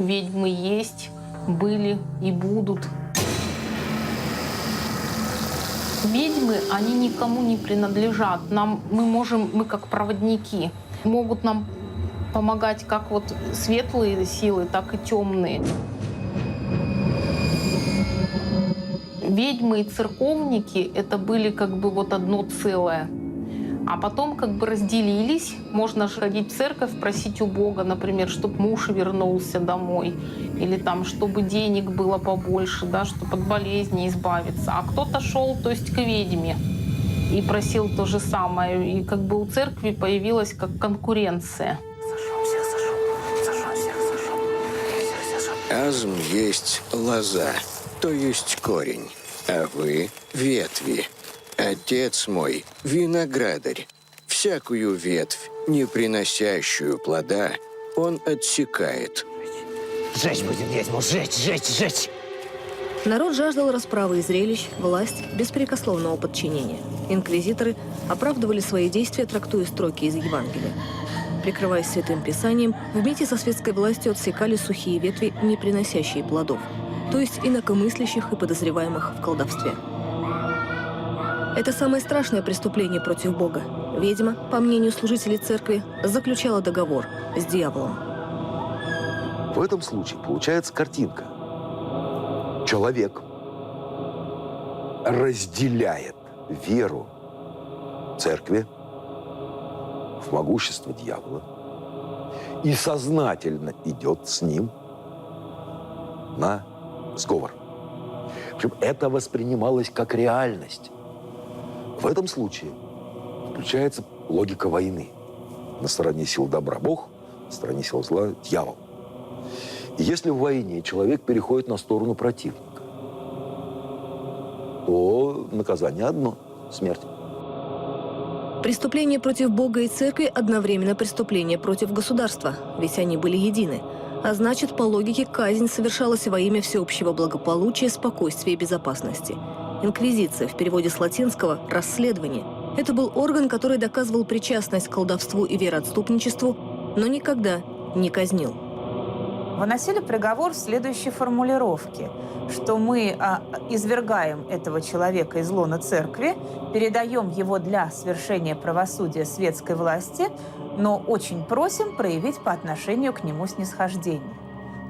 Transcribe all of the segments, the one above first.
ведьмы есть, были и будут. Ведьмы, они никому не принадлежат. Мы как проводники, могут нам помогать как вот светлые силы, так и темные. Ведьмы и церковники — это были как бы вот одно целое. А потом как бы разделились. Можно же ходить в церковь, просить у Бога, например, чтобы муж вернулся домой. Или там, чтобы денег было побольше, да, чтобы от болезни избавиться. А кто-то шел, то есть, к ведьме и просил то же самое. И как бы у церкви появилась как конкуренция. Азм есть лоза, то есть корень, а вы — ветви. Отец мой — виноградарь. Всякую ветвь, не приносящую плода, он отсекает. Сжечь будем ведьму, сжечь! Народ жаждал расправы и зрелищ, власть беспрекословного подчинения. Инквизиторы оправдывали свои действия, трактуя строки из Евангелия. Прикрываясь Святым Писанием, вместе со светской властью отсекали сухие ветви, не приносящие плодов, то есть инакомыслящих и подозреваемых в колдовстве. Это самое страшное преступление против Бога. Ведьма, по мнению служителей церкви, заключала договор с дьяволом. В этом случае получается картинка. Человек разделяет веру церкви в могущество дьявола и сознательно идет с ним на сговор. Причем это воспринималось как реальность. В этом случае включается логика войны. На стороне сил добра Бог, на стороне сил зла дьявол. И если в войне человек переходит на сторону противника, то наказание одно – смерть. Преступление против Бога и церкви одновременно преступление против государства, ведь они были едины. А значит, по логике, казнь совершалась во имя всеобщего благополучия, спокойствия и безопасности. Инквизиция, в переводе с латинского «расследование». Это был орган, который доказывал причастность к колдовству и вероотступничеству, но никогда не казнил. Выносили приговор в следующей формулировке, что мы извергаем этого человека из лона церкви, передаем его для свершения правосудия светской власти, но очень просим проявить по отношению к нему снисхождение.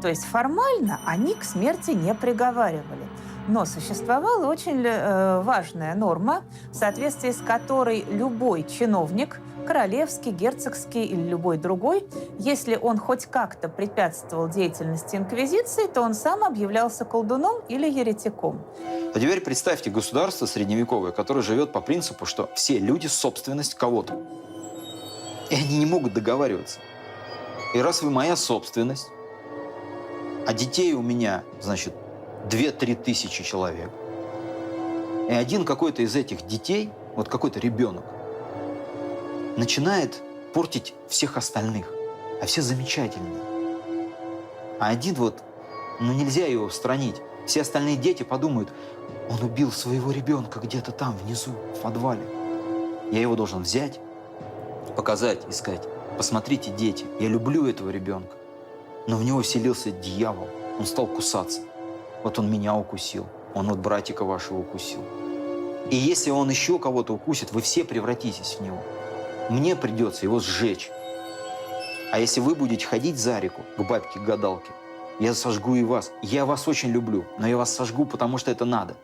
То есть формально они к смерти не приговаривали. Но существовала очень важная норма, в соответствии с которой любой чиновник, королевский, герцогский или любой другой, если он хоть как-то препятствовал деятельности инквизиции, то он сам объявлялся колдуном или еретиком. А теперь представьте государство средневековое, которое живет по принципу, что все люди – собственность кого-то. И они не могут договариваться. И раз вы моя собственность, а детей у меня, значит, 2-3 тысячи человек, и один какой-то из этих детей, вот какой-то ребенок, начинает портить всех остальных, а все замечательные. А один вот, нельзя его устранить. Все остальные дети подумают, он убил своего ребенка где-то там, внизу, в подвале. Я его должен взять, показать и сказать, посмотрите, дети, я люблю этого ребенка, но в него вселился дьявол, он стал кусаться. Вот он меня укусил, он вот братика вашего укусил. И если он еще кого-то укусит, вы все превратитесь в него. Мне придется его сжечь. А если вы будете ходить за реку к бабке-гадалке, я сожгу и вас. Я вас очень люблю, но я вас сожгу, потому что это надо.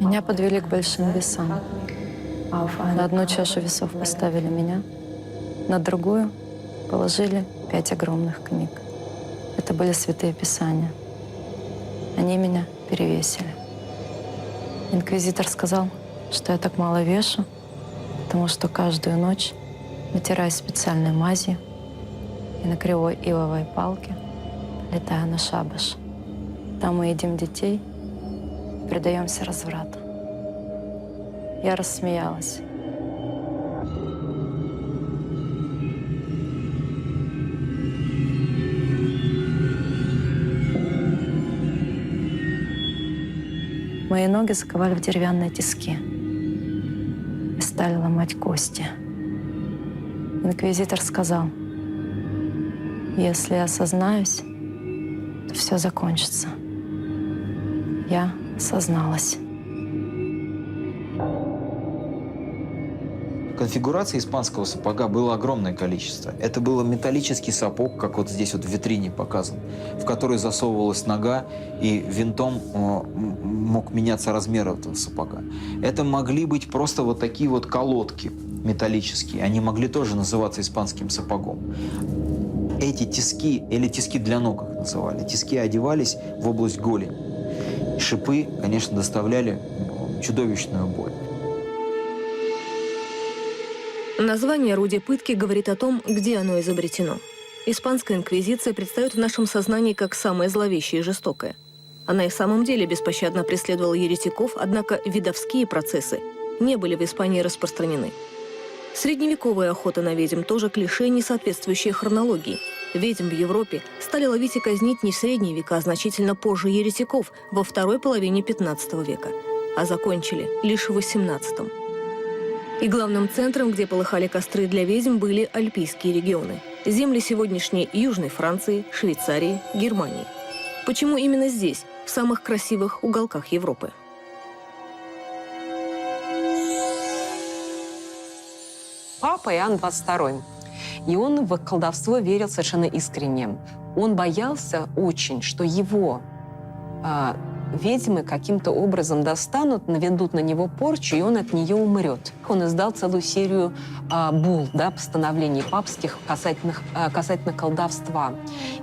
Меня подвели к большим весам. На одну чашу весов поставили меня, на другую положили 5 огромных книг. Это были святые писания. Они меня перевесили. Инквизитор сказал, что я так мало вешу, потому что каждую ночь, натираясь специальной мазью и на кривой ивовой палке, летаю на шабаш. Там мы едим детей, предаемся разврату. Я рассмеялась. Мои ноги заковали в деревянные тиски и стали ломать кости. Инквизитор сказал: если я сознаюсь, то все закончится. Я созналась. Конфигураций испанского сапога было огромное количество. Это был металлический сапог, как вот здесь вот в витрине показан, в который засовывалась нога, и винтом мог меняться размер этого сапога. Это могли быть просто вот такие вот колодки металлические. Они могли тоже называться испанским сапогом. Эти тиски, или тиски для ног их называли, тиски одевались в область голени. Шипы, конечно, доставляли чудовищную боль. Название орудия пытки говорит о том, где оно изобретено. Испанская инквизиция предстает в нашем сознании как самая зловещая и жестокая. Она и в самом деле беспощадно преследовала еретиков, однако видовские процессы не были в Испании распространены. Средневековая охота на ведьм тоже клише, не соответствующее хронологии. Ведьм в Европе стали ловить и казнить не в средние века, а значительно позже еретиков, во второй половине XV века, а закончили лишь в XVIII. И главным центром, где полыхали костры для ведьм, были альпийские регионы. Земли сегодняшней Южной Франции, Швейцарии, Германии. Почему именно здесь, в самых красивых уголках Европы? Папа Иоанн XXII. И он в колдовство верил совершенно искренне. Он боялся очень, что его ведьмы каким-то образом достанут, наведут на него порчу, и он от нее умрет. Он издал целую серию булл, постановлений папских касательно колдовства.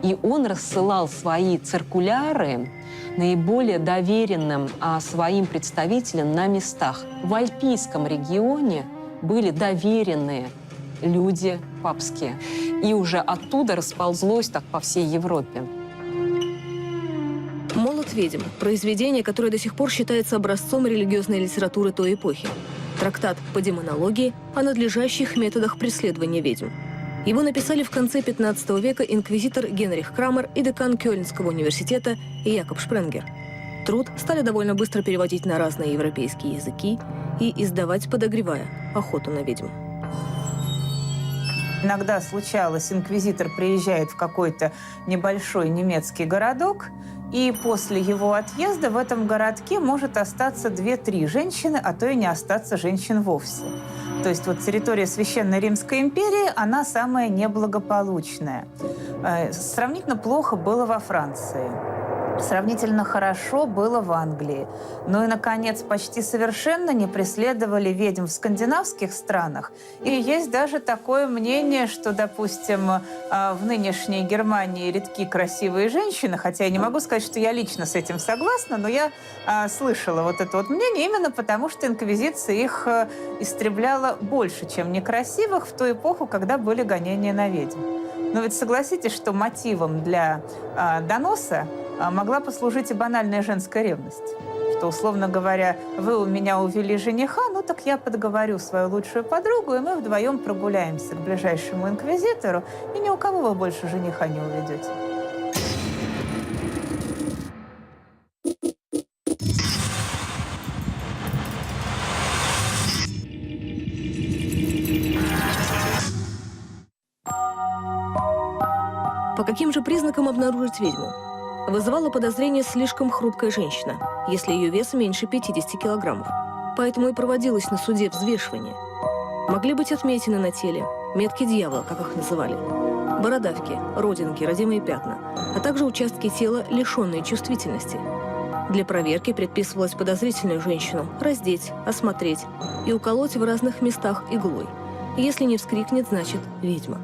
И он рассылал свои циркуляры наиболее доверенным своим представителям на местах. В Альпийском регионе были доверенные люди папские. И уже оттуда расползлось так по всей Европе. «Молот ведьм» – произведение, которое до сих пор считается образцом религиозной литературы той эпохи. Трактат по демонологии о надлежащих методах преследования ведьм. Его написали в конце XV века инквизитор Генрих Крамер и декан Кёльнского университета Якоб Шпренгер. Труд стали довольно быстро переводить на разные европейские языки и издавать, подогревая охоту на ведьм. Иногда случалось, инквизитор приезжает в какой-то небольшой немецкий городок, и после его отъезда в этом городке может остаться 2-3 женщины, а то и не остаться женщин вовсе. То есть вот территория Священной Римской империи, она самая неблагополучная. Сравнительно плохо было во Франции. Сравнительно хорошо было в Англии. Ну и, наконец, почти совершенно не преследовали ведьм в скандинавских странах. И есть даже такое мнение, что, допустим, в нынешней Германии редки красивые женщины, хотя я не могу сказать, что я лично с этим согласна, но я слышала вот это вот мнение именно потому, что инквизиция их истребляла больше, чем некрасивых в ту эпоху, когда были гонения на ведьм. Но ведь согласитесь, что мотивом для доноса могла послужить и банальная женская ревность. Что, условно говоря, вы у меня увели жениха, ну так я подговорю свою лучшую подругу, и мы вдвоем прогуляемся к ближайшему инквизитору, и ни у кого вы больше жениха не уведете. По каким же признакам обнаружить ведьму? Вызывала подозрение слишком хрупкая женщина, если ее вес меньше 50 килограммов. Поэтому и проводилось на суде взвешивание. Могли быть отметины на теле, метки дьявола, как их называли, бородавки, родинки, родимые пятна, а также участки тела, лишенные чувствительности. Для проверки предписывалось подозрительную женщину раздеть, осмотреть и уколоть в разных местах иглой. Если не вскрикнет, значит ведьма.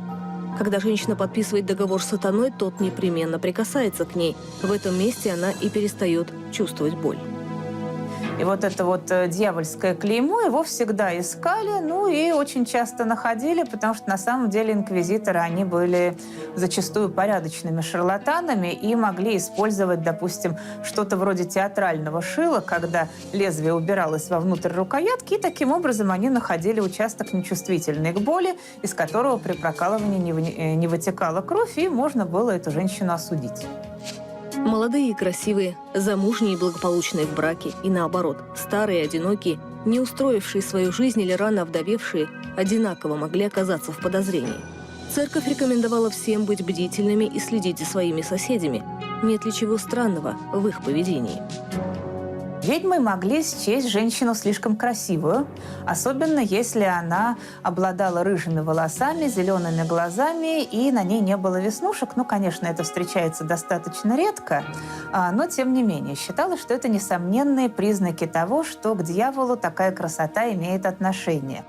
Когда женщина подписывает договор с сатаной, тот непременно прикасается к ней. В этом месте она и перестает чувствовать боль. И вот это вот дьявольское клеймо, его всегда искали, ну и очень часто находили, потому что на самом деле инквизиторы, они были зачастую порядочными шарлатанами и могли использовать, допустим, что-то вроде театрального шила, когда лезвие убиралось вовнутрь рукоятки, и таким образом они находили участок нечувствительный к боли, из которого при прокалывании не вытекала кровь, и можно было эту женщину осудить. Молодые и красивые, замужние и благополучные в браке, и наоборот, старые и одинокие, не устроившие свою жизнь или рано овдовевшие, одинаково могли оказаться в подозрении. Церковь рекомендовала всем быть бдительными и следить за своими соседями. Нет ли чего странного в их поведении? Ведьмы могли счесть женщину слишком красивую, особенно если она обладала рыжими волосами, зелеными глазами и на ней не было веснушек. Ну, конечно, это встречается достаточно редко, но тем не менее считалось, что это несомненные признаки того, что к дьяволу такая красота имеет отношение.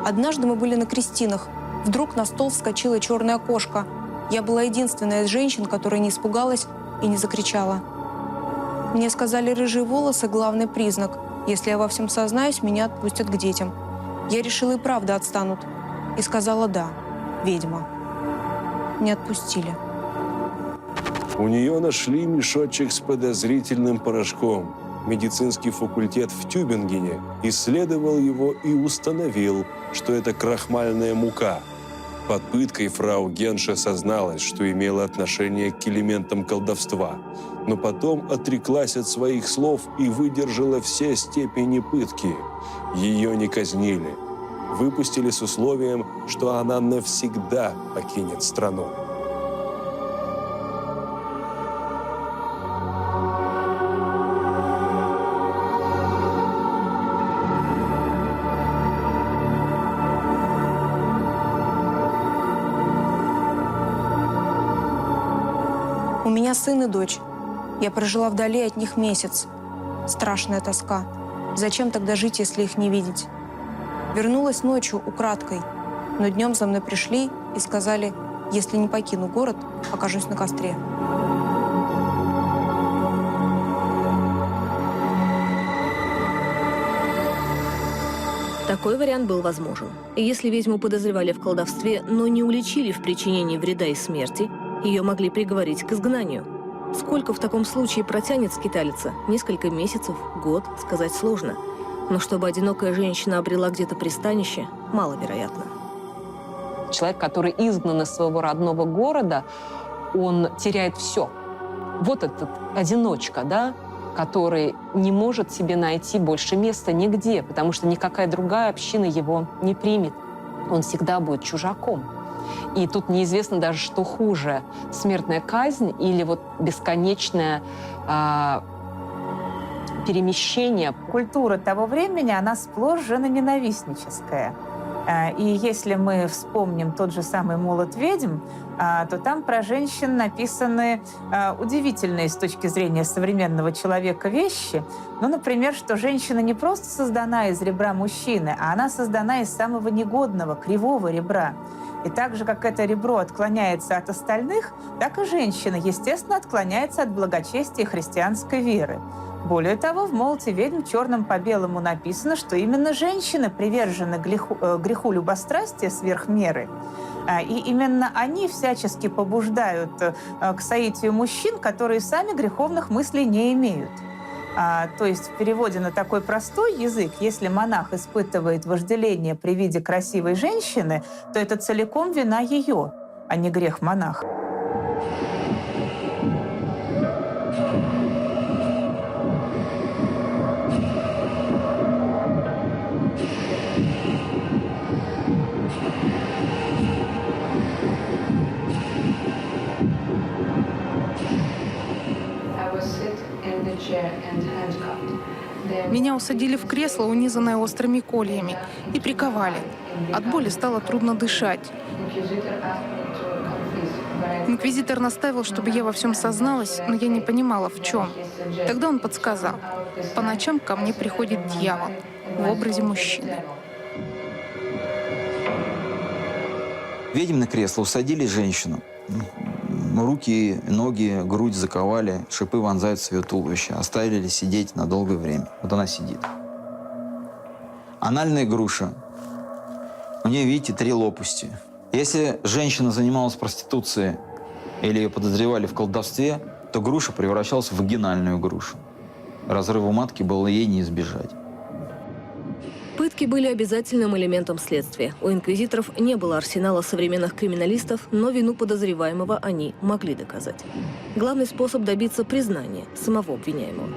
Однажды мы были на крестинах. Вдруг на стол вскочила черная кошка. Я была единственная из женщин, которая не испугалась и не закричала. Мне сказали, рыжие волосы – главный признак. Если я во всем сознаюсь, меня отпустят к детям. Я решила, и правда отстанут. И сказала «да, ведьма». Не отпустили. У нее нашли мешочек с подозрительным порошком. Медицинский факультет в Тюбингене исследовал его и установил, что это крахмальная мука. Под пыткой фрау Генша созналась, что имела отношение к элементам колдовства, но потом отреклась от своих слов и выдержала все степени пытки. Ее не казнили. Выпустили с условием, что она навсегда покинет страну. У меня сын и дочь. Я прожила вдали от них месяц. Страшная тоска. Зачем тогда жить, если их не видеть? Вернулась ночью украдкой, но днем за мной пришли и сказали, если не покину город, окажусь на костре. Такой вариант был возможен. И если ведьму подозревали в колдовстве, но не уличили в причинении вреда и смерти, ее могли приговорить к изгнанию. Сколько в таком случае протянет скиталица? Несколько месяцев, год, сказать сложно. Но чтобы одинокая женщина обрела где-то пристанище, маловероятно. Человек, который изгнан из своего родного города, он теряет все. Вот этот одиночка, да, который не может себе найти больше места нигде, потому что никакая другая община его не примет. Он всегда будет чужаком. И тут неизвестно даже, что хуже – смертная казнь или вот бесконечное перемещение. Культура того времени, она сплошь женоненавистническая. И если мы вспомним тот же самый «Молот ведьм», то там про женщин написаны удивительные с точки зрения современного человека вещи. Ну, например, что женщина не просто создана из ребра мужчины, а она создана из самого негодного, кривого ребра. И так же, как это ребро отклоняется от остальных, так и женщина, естественно, отклоняется от благочестия христианской веры. Более того, в «Молоте ведьм» черным по белому написано, что именно женщины привержены греху любострастия сверх меры. И именно они всячески побуждают к соитию мужчин, которые сами греховных мыслей не имеют. То есть в переводе на такой простой язык, если монах испытывает вожделение при виде красивой женщины, то это целиком вина ее, а не грех монаха. Меня усадили в кресло, унизанное острыми кольями, и приковали. От боли стало трудно дышать. Инквизитор наставил, чтобы я во всем созналась, но я не понимала, в чем. Тогда он подсказал. По ночам ко мне приходит дьявол в образе мужчины. Ведьм на кресло усадили женщину. Руки, ноги, грудь заковали, шипы вонзаются в ее туловище, оставили сидеть на долгое время. Вот она сидит. Анальная груша. У нее, видите, 3 лопасти. Если женщина занималась проституцией или ее подозревали в колдовстве, то груша превращалась в вагинальную грушу. Разрыва матки было ей не избежать. Пытки были обязательным элементом следствия. У инквизиторов не было арсенала современных криминалистов, но вину подозреваемого они могли доказать. Главный способ добиться признания самого обвиняемого.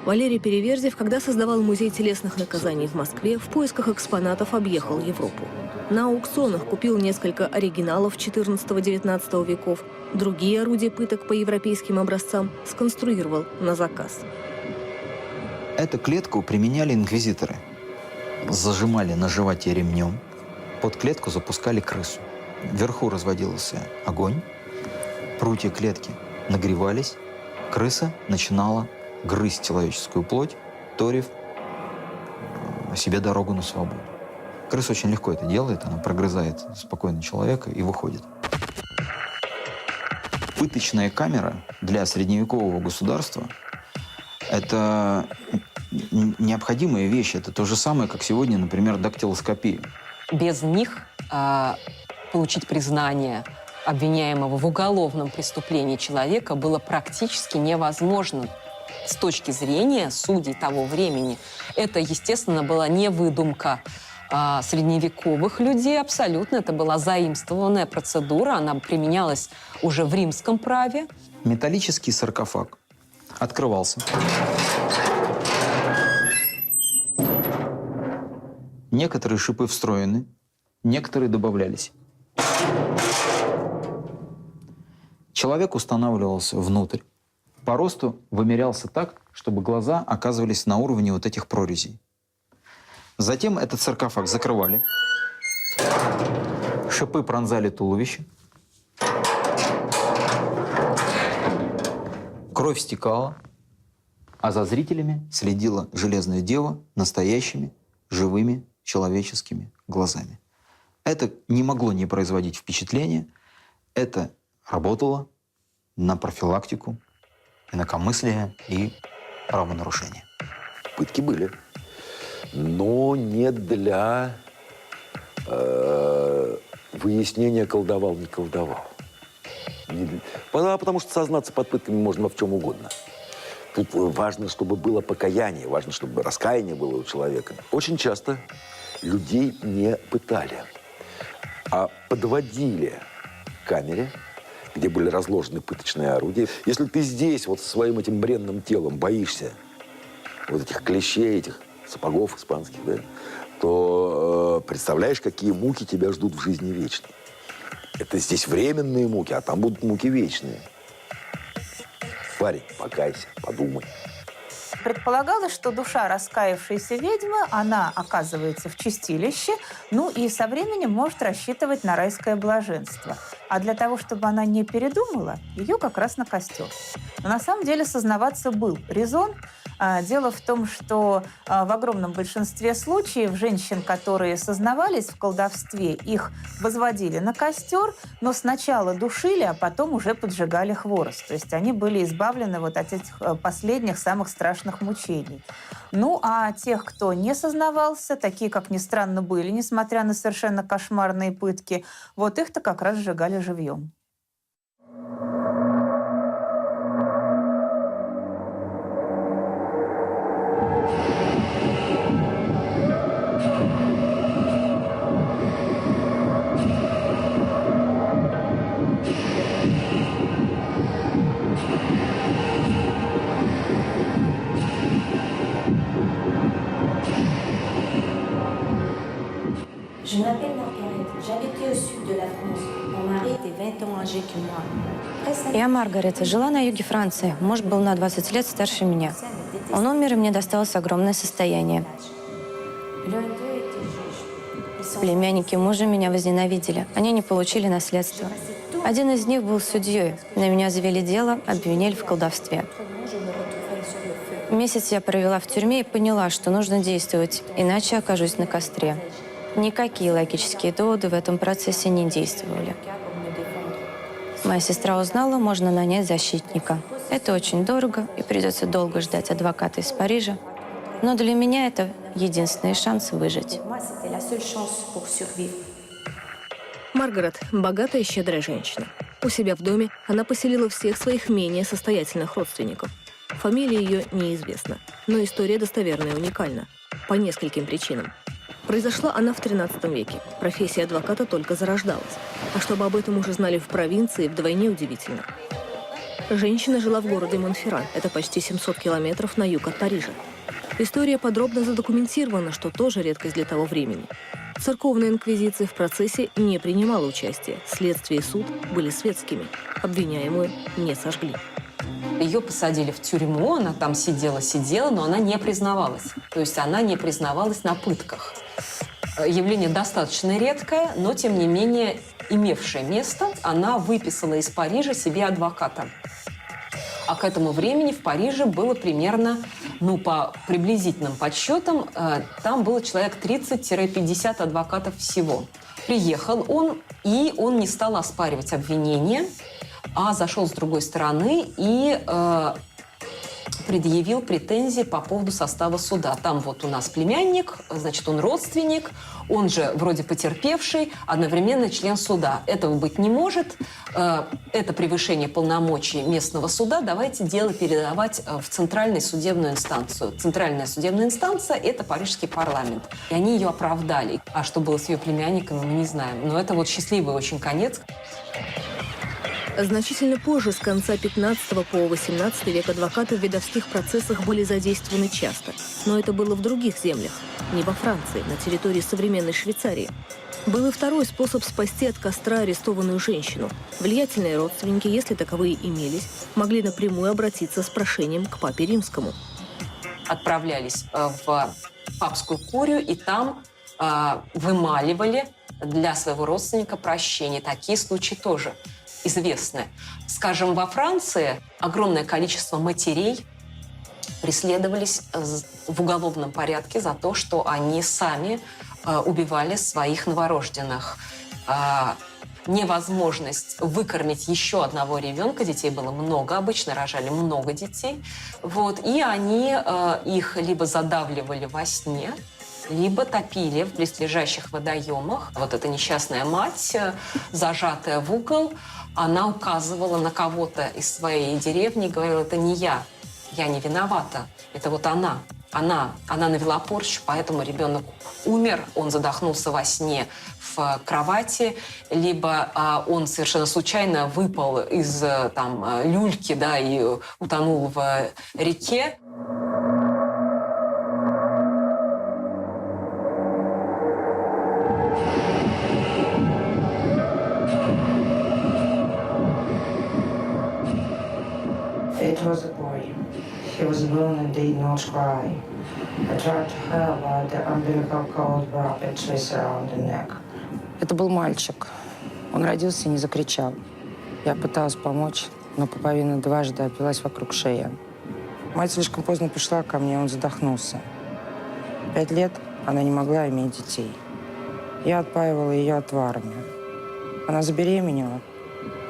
Валерий Переверзев, когда создавал музей телесных наказаний в Москве, в поисках экспонатов объехал Европу. На аукционах купил несколько оригиналов XIV-XIX веков, другие орудия пыток по европейским образцам сконструировал на заказ. Эту клетку применяли инквизиторы. Зажимали на животе ремнем, под клетку запускали крысу. Вверху разводился огонь, прутья клетки нагревались, крыса начинала грызть человеческую плоть, торив себе дорогу на свободу. Крыса очень легко это делает, она прогрызает спокойно человека и выходит. Пыточная камера для средневекового государства – это необходимая вещь. Это то же самое, как сегодня, например, дактилоскопия. Без них получить признание обвиняемого в уголовном преступлении человека было практически невозможно. С точки зрения судей того времени, это, естественно, была не выдумка средневековых людей абсолютно. Это была заимствованная процедура, она применялась уже в римском праве. Металлический саркофаг открывался. Некоторые шипы встроены, некоторые добавлялись. Человек устанавливался внутрь. По росту вымерялся так, чтобы глаза оказывались на уровне вот этих прорезей. Затем этот саркофаг закрывали. Шипы пронзали туловище. Кровь стекала, а за зрителями следила железная дева настоящими, живыми, человеческими глазами. Это не могло не производить впечатления. Это работало на профилактику, инакомыслия и правонарушения. Пытки были, но не для выяснения, колдовал, не колдовал. Потому что сознаться под пытками можно в чем угодно. Тут важно, чтобы было покаяние, важно, чтобы раскаяние было у человека. Очень часто людей не пытали, а подводили к камере, где были разложены пыточные орудия. Если ты здесь вот со своим этим бренным телом боишься вот этих клещей, этих сапогов испанских, да, то представляешь, какие муки тебя ждут в жизни вечной. Это здесь временные муки, а там будут муки вечные. Парень, покайся, подумай. Предполагалось, что душа раскаявшейся ведьмы, она оказывается в чистилище, ну и со временем может рассчитывать на райское блаженство. А для того, чтобы она не передумала, ее как раз на костер. Но на самом деле сознаваться был резон. Дело в том, что в огромном большинстве случаев женщин, которые сознавались в колдовстве, их возводили на костер, но сначала душили, а потом уже поджигали хворост. То есть они были избавлены вот от этих последних самых страшных мучений. Ну, а тех, кто не сознавался, такие, как ни странно, были, несмотря на совершенно кошмарные пытки, вот их-то как раз сжигали живьем. Je m'appelle Margaret. J'habitais au sud de la France. Mon mari était 20 ans âgé que moi. Я Маргарет, жила на юге Франции. Муж был на 20 лет старше меня. Он умер, и мне досталось огромное состояние. Племянники мужа меня возненавидели. Они не получили наследство. Один из них был судьей. На меня завели дело, обвинили в колдовстве. Месяц я провела в тюрьме и поняла, что нужно действовать, иначе окажусь на костре. Никакие логические доводы в этом процессе не действовали. Моя сестра узнала, можно нанять защитника. Это очень дорого, и придется долго ждать адвоката из Парижа. Но для меня это единственный шанс выжить. Маргарет – богатая и щедрая женщина. У себя в доме она поселила всех своих менее состоятельных родственников. Фамилия ее неизвестна, но история достоверная и уникальна. По нескольким причинам. Произошла она в XIII веке. Профессия адвоката только зарождалась. А чтобы об этом уже знали в провинции, вдвойне удивительно. Женщина жила в городе Монферран. Это почти 700 километров на юг от Парижа. История подробно задокументирована, что тоже редкость для того времени. Церковная инквизиция в процессе не принимала участия. Следствие и суд были светскими. Обвиняемую не сожгли. Ее посадили в тюрьму, она там сидела, но она не признавалась. То есть она не признавалась на пытках. Явление достаточно редкое, но, тем не менее, имевшее место. Она выписала из Парижа себе адвоката. А к этому времени в Париже было примерно, по приблизительным подсчетам, там было человек 30-50 адвокатов всего. Приехал он, и он не стал оспаривать обвинения, а зашел с другой стороны и предъявил претензии по поводу состава суда. Там вот у нас племянник, значит, он родственник, он же вроде потерпевший, одновременно член суда. Этого быть не может. Это превышение полномочий местного суда. Давайте дело передавать в центральную судебную инстанцию. Центральная судебная инстанция – это парижский парламент. И они ее оправдали. А что было с ее племянником, мы не знаем. Но это вот счастливый очень конец. Значительно позже, с конца 15 по 18 век, адвокаты в видовских процессах были задействованы часто. Но это было в других землях, не во Франции, на территории современной Швейцарии. Был и второй способ спасти от костра арестованную женщину. Влиятельные родственники, если таковые имелись, могли напрямую обратиться с прошением к папе римскому. Отправлялись в папскую курию и там вымаливали для своего родственника прощение. Такие случаи тоже известны. Скажем, во Франции огромное количество матерей преследовались в уголовном порядке за то, что они сами убивали своих новорожденных. Невозможность выкормить еще одного ребенка, детей было много, обычно рожали много детей, и они их либо задавливали во сне, либо топили в близлежащих водоемах. Вот эта несчастная мать, зажатая в угол, она указывала на кого-то из своей деревни и говорила: это не я не виновата, это вот она. Она навела порчу, поэтому ребенок умер, он задохнулся во сне в кровати, либо он совершенно случайно выпал из люльки, и утонул в реке. It was a boy. He was born and did not cry. I tried to help, but the umbilical cord rapidly around the neck. Это был мальчик. Он родился и не закричал. Я пыталась помочь, но пуповина дважды обвилась вокруг шеи. Мать слишком поздно пришла ко мне, он задохнулся. 5 лет она не могла иметь детей. Я отпаивала ее отварами. Она забеременела,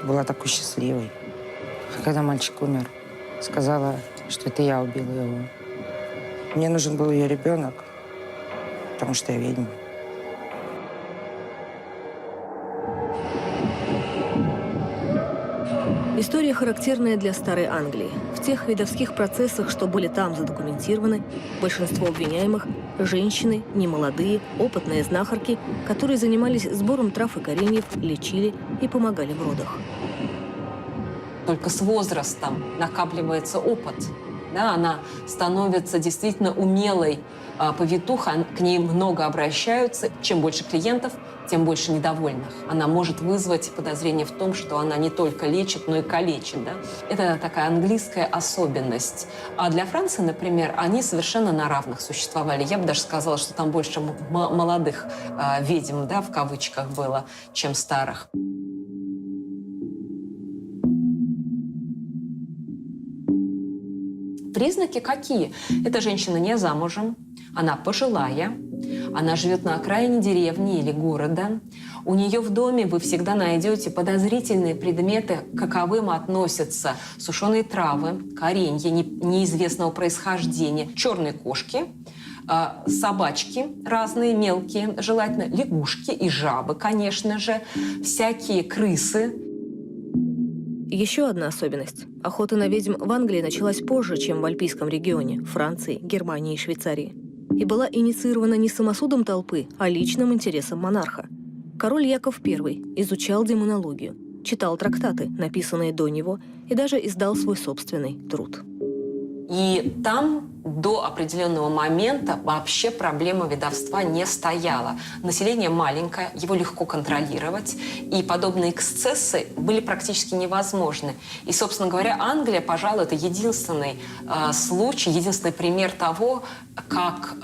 была такой счастливой. А когда мальчик умер, сказала, что это я убила его. Мне нужен был ее ребенок, потому что я ведьма. История характерная для Старой Англии. В тех видовских процессах, что были там задокументированы, большинство обвиняемых – женщины, немолодые, опытные знахарки, которые занимались сбором трав и кореньев, лечили и помогали в родах. Только с возрастом накапливается опыт. Она становится действительно умелой повитуха, к ней много обращаются. Чем больше клиентов, тем больше недовольных. Она может вызвать подозрение в том, что она не только лечит, но и калечит. Это такая английская особенность. А для Франции, например, они совершенно на равных существовали. Я бы даже сказала, что там больше молодых ведьм, в кавычках, было, чем старых. Признаки какие? Эта женщина не замужем, она пожилая, она живет на окраине деревни или города, У нее в доме вы всегда найдете подозрительные предметы, к каковым относятся сушеные травы, коренья неизвестного происхождения, черные кошки, собачки разные, мелкие, желательно, лягушки и жабы, конечно же, всякие крысы. Еще одна особенность. Охота на ведьм в Англии началась позже, чем в Альпийском регионе, Франции, Германии и Швейцарии. И была инициирована не самосудом толпы, а личным интересом монарха. Король Яков I изучал демонологию, читал трактаты, написанные до него, и даже издал свой собственный труд. И там до определенного момента вообще проблема ведовства не стояла. Население маленькое, его легко контролировать, и подобные эксцессы были практически невозможны. И, собственно говоря, Англия, пожалуй, это единственный случай, единственный пример того, как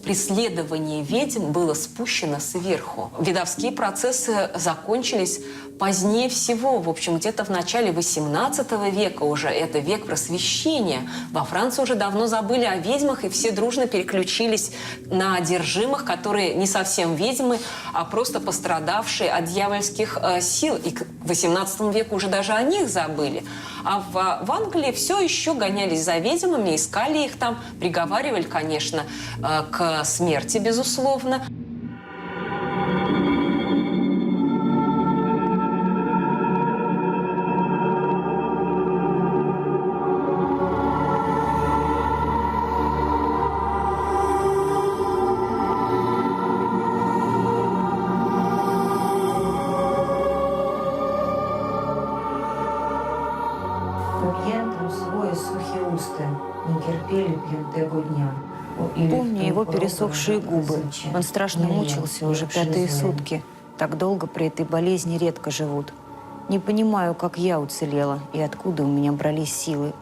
преследование ведьм было спущено сверху. Ведовские процессы закончились позднее всего, в общем, где-то в начале XVIII века уже. Это век просвещения. Во Франции уже давно забыли о ведьмах, и все дружно переключились на одержимых, которые не совсем ведьмы, а просто пострадавшие от дьявольских сил. И к XVIII веку уже даже о них забыли. А в Англии все еще гонялись за ведьмами, искали их там, приговаривали, конечно, к смерти, безусловно. Помню его пересохшие губы. Он страшно мучился уже 5-е сутки. Так долго при этой болезни редко живут. Не понимаю, как я уцелела и откуда у меня брались силы.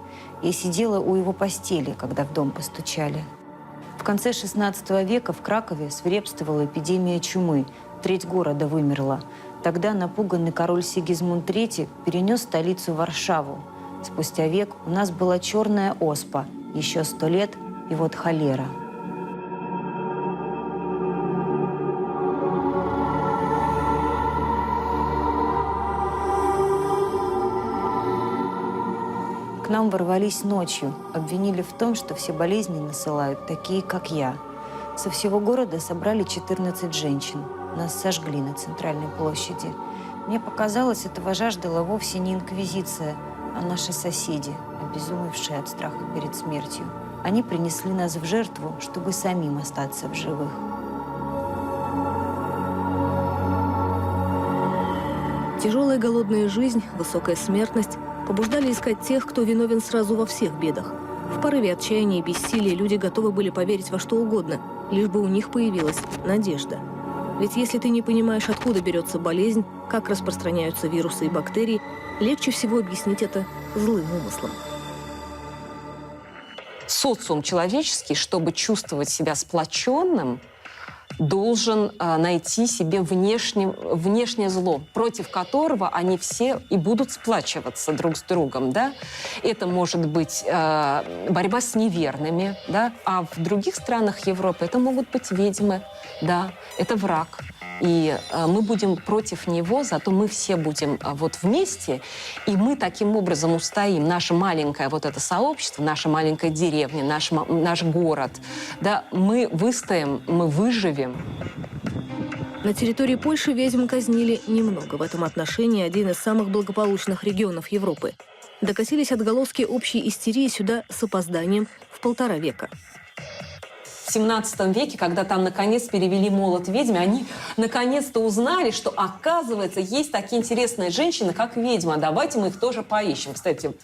Я сидела у его постели, когда в дом постучали. В конце XVI века в Кракове свирепствовала эпидемия чумы. Треть города вымерла. Тогда напуганный король Сигизмунд III перенес столицу в Варшаву. Спустя век у нас была черная оспа. Еще 100 лет, и вот холера. К нам ворвались ночью, обвинили в том, что все болезни насылают такие, как я. Со всего города собрали 14 женщин. Нас сожгли на центральной площади. Мне показалось, этого жаждала вовсе не инквизиция, а наши соседи, обезумевшие от страха перед смертью. Они принесли нас в жертву, чтобы самим остаться в живых. Тяжелая голодная жизнь, высокая смертность побуждали искать тех, кто виновен сразу во всех бедах. В порыве отчаяния и бессилия люди готовы были поверить во что угодно, лишь бы у них появилась надежда. Ведь если ты не понимаешь, откуда берется болезнь, как распространяются вирусы и бактерии, легче всего объяснить это злым умыслом. Социум человеческий, чтобы чувствовать себя сплоченным, должен найти себе внешнее зло, против которого они все и будут сплачиваться друг с другом. Да? Это может быть борьба с неверными, да? А в других странах Европы это могут быть ведьмы, да? Это враг. И мы будем против него, зато мы все будем вот вместе, и мы таким образом устоим. Наше маленькое вот это сообщество, наша маленькая деревня, наш город, да, мы выстоим, мы выживем. На территории Польши ведьм казнили немного. В этом отношении один из самых благополучных регионов Европы. Докатились отголоски общей истерии сюда с опозданием в 1,5 века. В XVII веке, когда там наконец перевели молот ведьме, они наконец-то узнали, что, оказывается, есть такие интересные женщины, как ведьма. Давайте мы их тоже поищем. Кстати,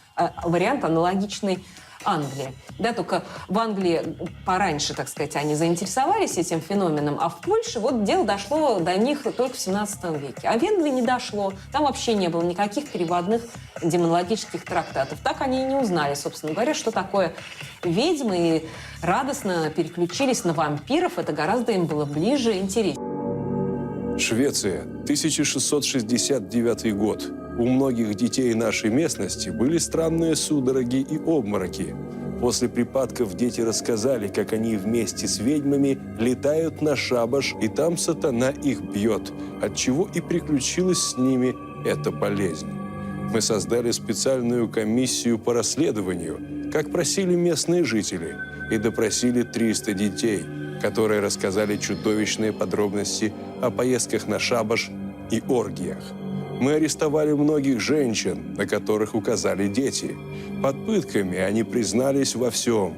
вариант аналогичный Англии. Да, только в Англии пораньше, так сказать, они заинтересовались этим феноменом, а в Польше вот дело дошло до них только в XVII веке. А в Венгрии не дошло. Там вообще не было никаких переводных демонологических трактатов. Так они и не узнали, собственно говоря, что такое ведьмы, и радостно переключились на вампиров. Это гораздо им было ближе и интереснее. Швеция, 1669 год. У многих детей нашей местности были странные судороги и обмороки. После припадков дети рассказали, как они вместе с ведьмами летают на шабаш, и там сатана их бьет, отчего и приключилась с ними эта болезнь. Мы создали специальную комиссию по расследованию, как просили местные жители, и допросили 300 детей, которые рассказали чудовищные подробности о поездках на шабаш и оргиях. Мы арестовали многих женщин, на которых указали дети. Под пытками они признались во всем.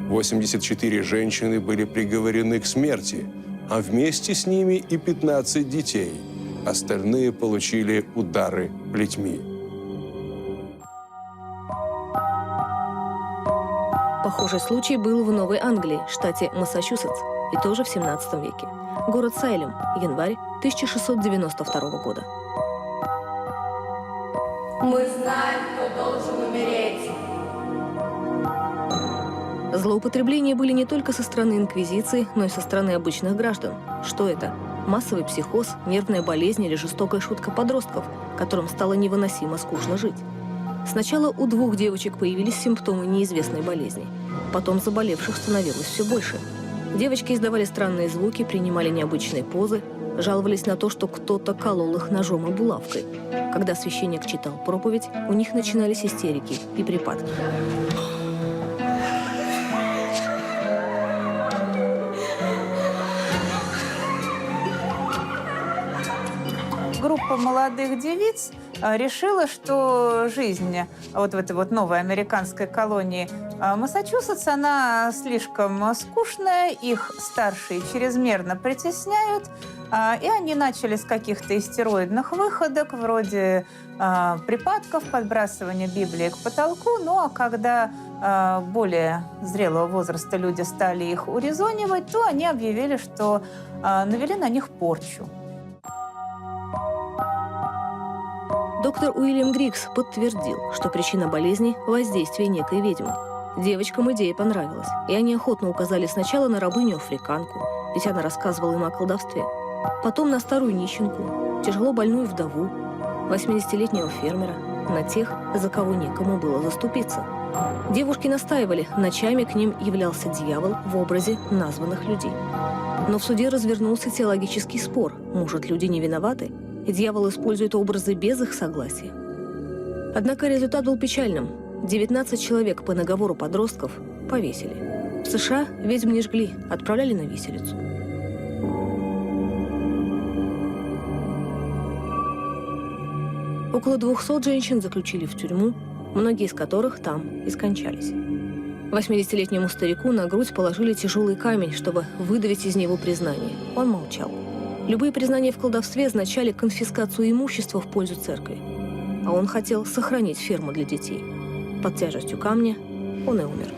84 женщины были приговорены к смерти, а вместе с ними и 15 детей. Остальные получили удары плетьми. Похожий случай был в Новой Англии, штате Массачусетс, и тоже в 17 веке. Город Сайлем, январь 1692 года. Мы знаем, кто должен умереть. Злоупотребления были не только со стороны инквизиции, но и со стороны обычных граждан. Что это? Массовый психоз, нервная болезнь или жестокая шутка подростков, которым стало невыносимо скучно жить. Сначала у 2 девочек появились симптомы неизвестной болезни. Потом заболевших становилось все больше. Девочки издавали странные звуки, принимали необычные позы, жаловались на то, что кто-то колол их ножом и булавкой. Когда священник читал проповедь, у них начинались истерики и припадки. Группа молодых девиц решила, что жизнь вот в этой вот новой американской колонии Массачусетс, она слишком скучная, их старшие чрезмерно притесняют, и они начали с каких-то истероидных выходок, вроде припадков, подбрасывания Библии к потолку. Ну а когда более зрелого возраста люди стали их урезонивать, то они объявили, что навели на них порчу. Доктор Уильям Григс подтвердил, что причина болезни – воздействие некой ведьмы. Девочкам идея понравилась, и они охотно указали сначала на рабыню-африканку, ведь она рассказывала им о колдовстве, потом на старую нищенку, тяжело больную вдову, 80-летнего фермера, на тех, за кого некому было заступиться. Девушки настаивали, ночами к ним являлся дьявол в образе названных людей. Но в суде развернулся теологический спор, может, люди не виноваты, и дьявол использует образы без их согласия. Однако результат был печальным. 19 человек по наговору подростков повесили. В США ведьм не жгли, отправляли на виселицу. Около 200 женщин заключили в тюрьму, многие из которых там и скончались. 80-летнему старику на грудь положили тяжелый камень, чтобы выдавить из него признание. Он молчал. Любые признания в колдовстве означали конфискацию имущества в пользу церкви. А он хотел сохранить ферму для детей. Под тяжестью камня он и умер.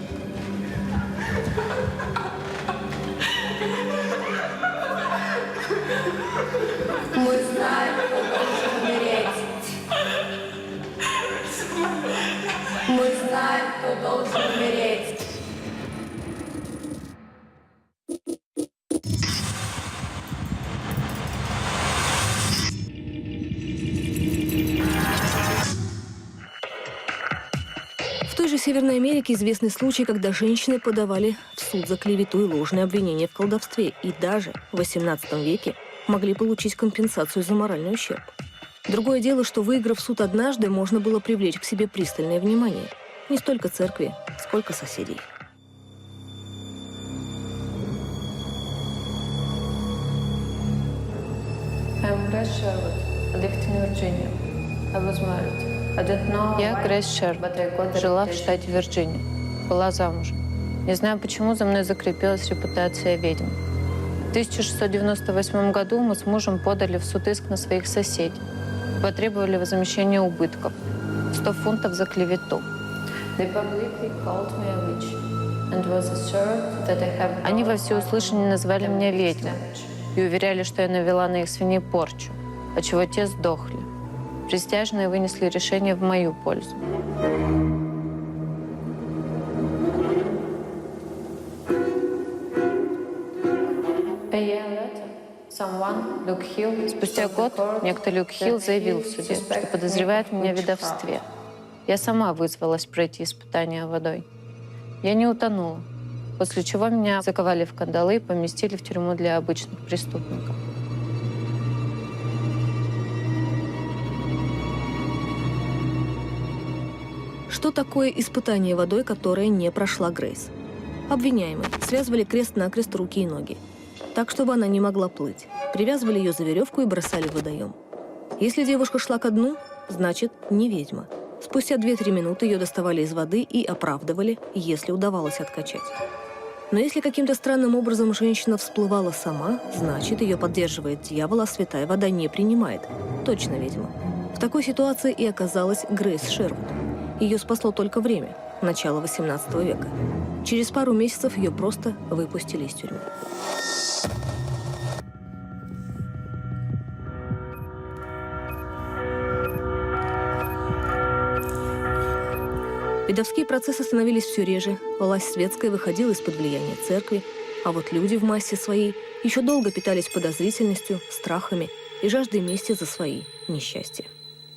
Мы знаем, кто должен умереть. Мы знаем, кто должен умереть. В той же Северной Америке известный случай, когда женщины подавали в суд за клевету и ложные обвинения в колдовстве, и даже в XVIII веке могли получить компенсацию за моральный ущерб. Другое дело, что, выиграв суд однажды, можно было привлечь к себе пристальное внимание. Не столько церкви, сколько соседей. Я Грейс Шервуд, жила в штате Вирджиния, была замужем. Не знаю, почему за мной закрепилась репутация ведьмы. В 1698 году мы с мужем подали в суд иск на своих соседей. Потребовали возмещения убытков. 100 фунтов за клевету. Они во всеуслышание назвали меня ведьмой и уверяли, что я навела на их свиней порчу, отчего те сдохли. Присяжные вынесли решение в мою пользу. Спустя год некто Люк Хилл заявил в суде, что подозревает меня в ведовстве. Я сама вызвалась пройти испытание водой. Я не утонула, после чего меня заковали в кандалы и поместили в тюрьму для обычных преступников. Что такое испытание водой, которое не прошла Грейс? Обвиняемые связывали крест-накрест руки и ноги, так, чтобы она не могла плыть. Привязывали ее за веревку и бросали в водоем. Если девушка шла ко дну, значит, не ведьма. Спустя 2-3 минуты ее доставали из воды и оправдывали, если удавалось откачать. Но если каким-то странным образом женщина всплывала сама, значит, ее поддерживает дьявол, а святая вода не принимает. Точно ведьма. В такой ситуации и оказалась Грейс Шервуд. Ее спасло только время, начало 18 века. Через пару месяцев ее просто выпустили из тюрьмы. Видовские процессы становились все реже, власть светская выходила из-под влияния церкви, а вот люди в массе своей еще долго питались подозрительностью, страхами и жаждой мести за свои несчастья.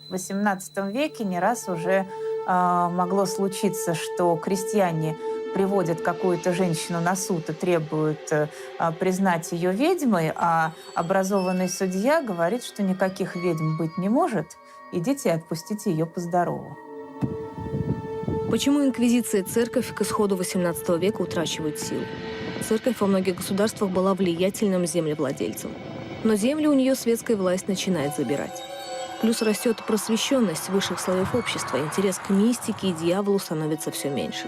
В XVIII веке не раз уже могло случиться, что крестьяне приводят какую-то женщину на суд и требуют признать ее ведьмой, а образованный судья говорит, что никаких ведьм быть не может, идите и отпустите ее по-здорову. Почему инквизиция и церковь к исходу XVIII века утрачивают силу? Церковь во многих государствах была влиятельным землевладельцем. Но земли у нее светская власть начинает забирать. Плюс растет просвещенность высших слоев общества, интерес к мистике и дьяволу становится все меньше.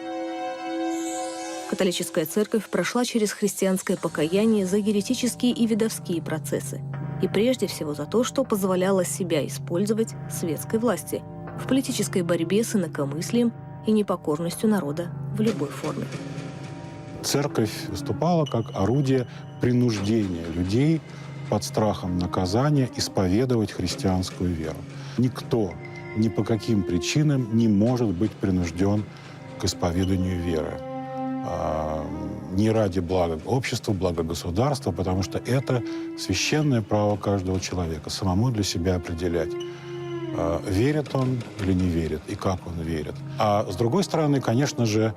Католическая церковь прошла через христианское покаяние за еретические и видовские процессы. И прежде всего за то, что позволяло себя использовать светской власти в политической борьбе с инакомыслием и непокорностью народа в любой форме. Церковь выступала как орудие принуждения людей под страхом наказания исповедовать христианскую веру. Никто ни по каким причинам не может быть принужден к исповеданию веры. Не ради блага общества, блага государства, потому что это священное право каждого человека самому для себя определять, верит он или не верит, и как он верит. А с другой стороны, конечно же,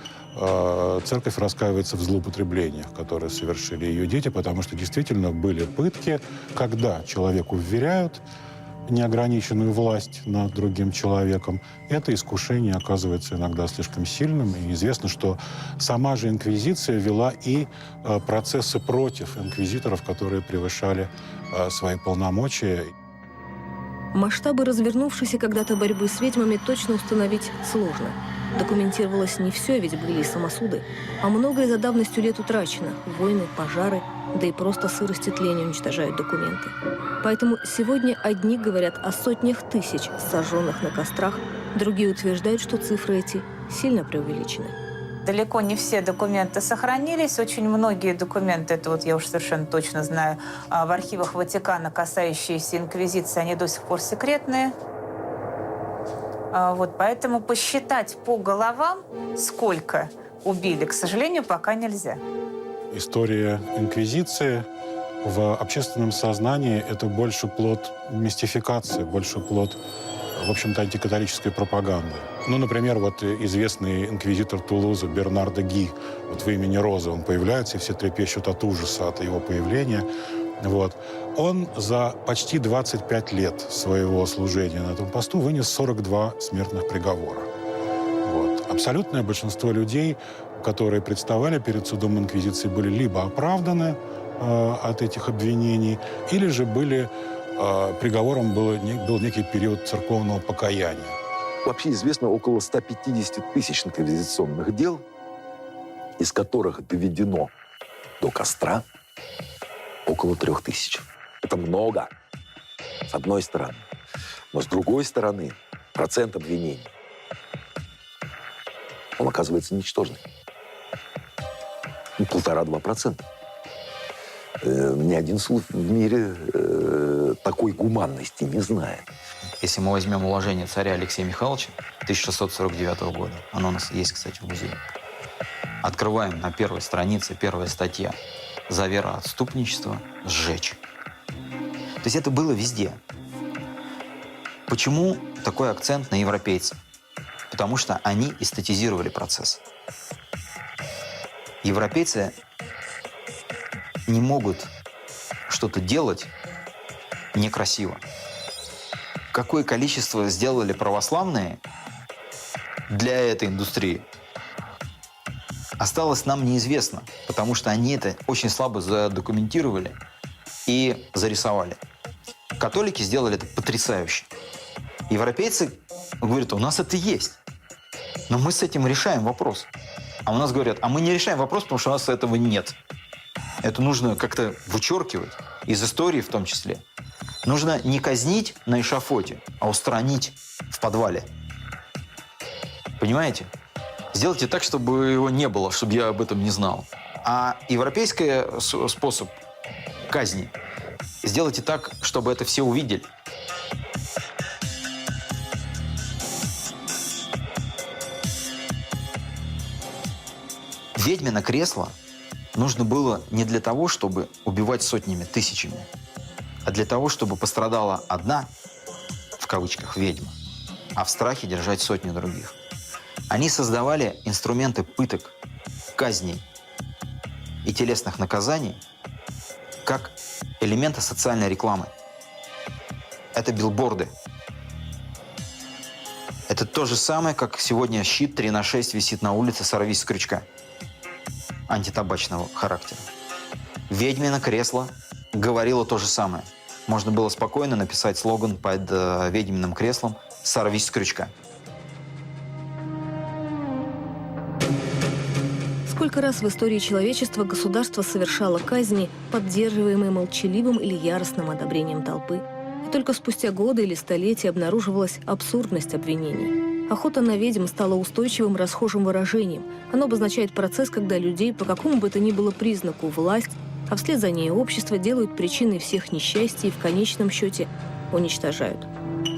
церковь раскаивается в злоупотреблениях, которые совершили ее дети, потому что действительно были пытки, когда человеку вверяют неограниченную власть над другим человеком. Это искушение оказывается иногда слишком сильным. И известно, что сама же инквизиция вела и процессы против инквизиторов, которые превышали свои полномочия. Масштабы развернувшейся когда-то борьбы с ведьмами точно установить сложно. Документировалось не все, ведь были и самосуды. А многое за давностью лет утрачено. Войны, пожары, да и просто сырость и тление уничтожают документы. Поэтому сегодня одни говорят о сотнях тысяч сожженных на кострах, другие утверждают, что цифры эти сильно преувеличены. Далеко не все документы сохранились. Очень многие документы, это вот я уж совершенно точно знаю, в архивах Ватикана, касающиеся инквизиции, они до сих пор секретные. Вот, поэтому посчитать по головам, сколько убили, к сожалению, пока нельзя. История инквизиции в общественном сознании – это больше плод мистификации, больше плод, в общем-то, антикатолической пропаганды. Ну, например, вот известный инквизитор Тулуза Бернар де Ги, вот в имени Розы он появляется, и все трепещут от ужаса от его появления. Вот. Он за почти 25 лет своего служения на этом посту вынес 42 смертных приговора. Вот. Абсолютное большинство людей, которые представали перед судом инквизиции, были либо оправданы от этих обвинений, или же приговором был некий период церковного покаяния. Вообще известно около 150 тысяч инквизиционных дел, из которых доведено до костра около 3000. Это много, с одной стороны. Но с другой стороны, процент обвинений, он оказывается ничтожный. 1,5–2%. Ни один суд в мире такой гуманности не знает. Если мы возьмем уложение царя Алексея Михайловича 1649 года, оно у нас есть, кстати, в музее, открываем на первой странице, первая статья: «За вероотступничество сжечь». То есть это было везде. Почему такой акцент на европейцев? Потому что они эстетизировали процесс. Европейцы не могут что-то делать некрасиво. Какое количество сделали православные для этой индустрии, осталось нам неизвестно, потому что они это очень слабо задокументировали и зарисовали. Католики сделали это потрясающе. Европейцы говорят, у нас это есть, но мы с этим решаем вопрос. А у нас говорят, а мы не решаем вопрос, потому что у нас этого нет. Это нужно как-то вычеркивать, из истории в том числе. Нужно не казнить на эшафоте, а устранить в подвале. Понимаете? Сделайте так, чтобы его не было, чтобы я об этом не знал. А европейский способ казни сделайте так, чтобы это все увидели. Ведьмино кресло нужно было не для того, чтобы убивать сотнями, тысячами, а для того, чтобы пострадала одна, в кавычках, ведьма, а в страхе держать сотни других. Они создавали инструменты пыток, казней и телесных наказаний как элементы социальной рекламы. Это билборды. Это то же самое, как сегодня щит 3х6 висит на улице «Сорвись с крючка» антитабачного характера. Ведьмино кресло говорило то же самое. Можно было спокойно написать слоган под ведьминым креслом «Сорвись с крючка». Сколько раз в истории человечества государство совершало казни, поддерживаемые молчаливым или яростным одобрением толпы. И только спустя годы или столетия обнаруживалась абсурдность обвинений. Охота на ведьм стала устойчивым расхожим выражением. Оно обозначает процесс, когда людей по какому бы то ни было признаку власть, а вслед за ней общество делают причиной всех несчастий и в конечном счете уничтожают.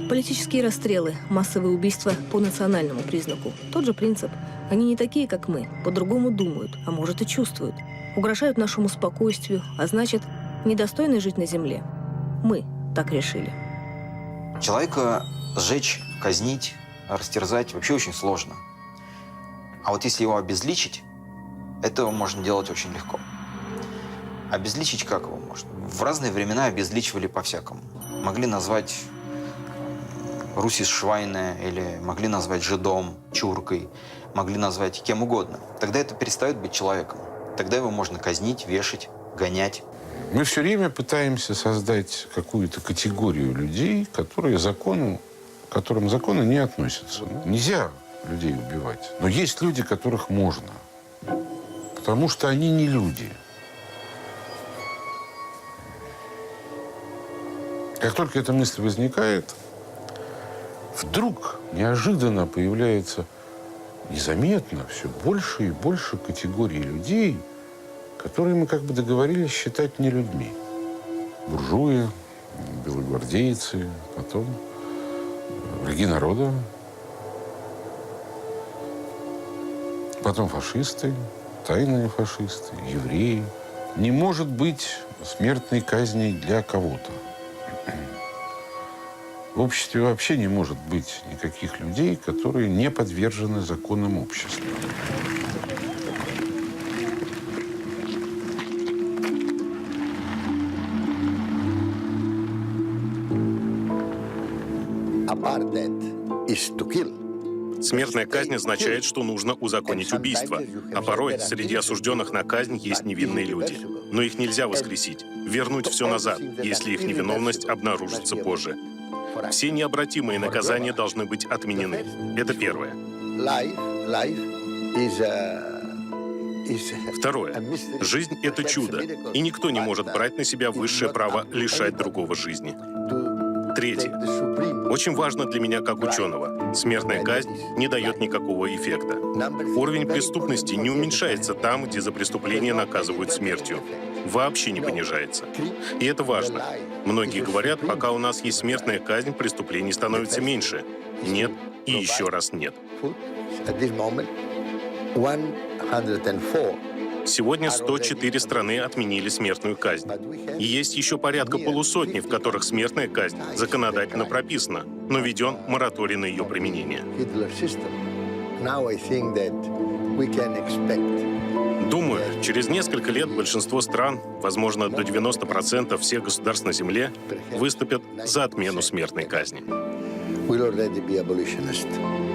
Политические расстрелы, массовые убийства по национальному признаку. Тот же принцип. Они не такие, как мы, по-другому думают, а может и чувствуют. Угрожают нашему спокойствию, а значит, недостойны жить на земле. Мы так решили. Человека сжечь, казнить, растерзать вообще очень сложно. А вот если его обезличить, это можно делать очень легко. Обезличить как его можно? В разные времена обезличивали по-всякому. Могли назвать Русис Швайне, или могли назвать жидом, чуркой, могли назвать кем угодно. Тогда это перестает быть человеком. Тогда его можно казнить, вешать, гонять. Мы все время пытаемся создать какую-то категорию людей, которые к которым законы не относятся. Нельзя людей убивать. Но есть люди, которых можно. Потому что они не люди. Как только эта мысль возникает, вдруг неожиданно появляется незаметно все больше и больше категорий людей, которые мы как бы договорились считать не людьми. Буржуи, белогвардейцы, потом враги народа, потом фашисты, тайные фашисты, евреи. Не может быть смертной казни для кого-то. В обществе вообще не может быть никаких людей, которые не подвержены законам общества. Смертная казнь означает, что нужно узаконить убийство. А порой среди осужденных на казнь есть невинные люди. Но их нельзя воскресить, вернуть все назад, если их невиновность обнаружится позже. Все необратимые наказания должны быть отменены. Это первое. Второе. Жизнь — это чудо, и никто не может брать на себя высшее право лишать другого жизни. Третье. Очень важно для меня как ученого. Смертная казнь не дает никакого эффекта. Уровень преступности не уменьшается там, где за преступление наказывают смертью. Вообще не понижается. И это важно. Многие говорят, пока у нас есть смертная казнь, преступлений становится меньше. Нет и еще раз нет. Сегодня 104 страны отменили смертную казнь. И есть еще порядка полусотни, в которых смертная казнь законодательно прописана, но введен мораторий на ее применение. Думаю, через несколько лет большинство стран, возможно, до 90% всех государств на Земле, выступят за отмену смертной казни. We'll already be abolitionists.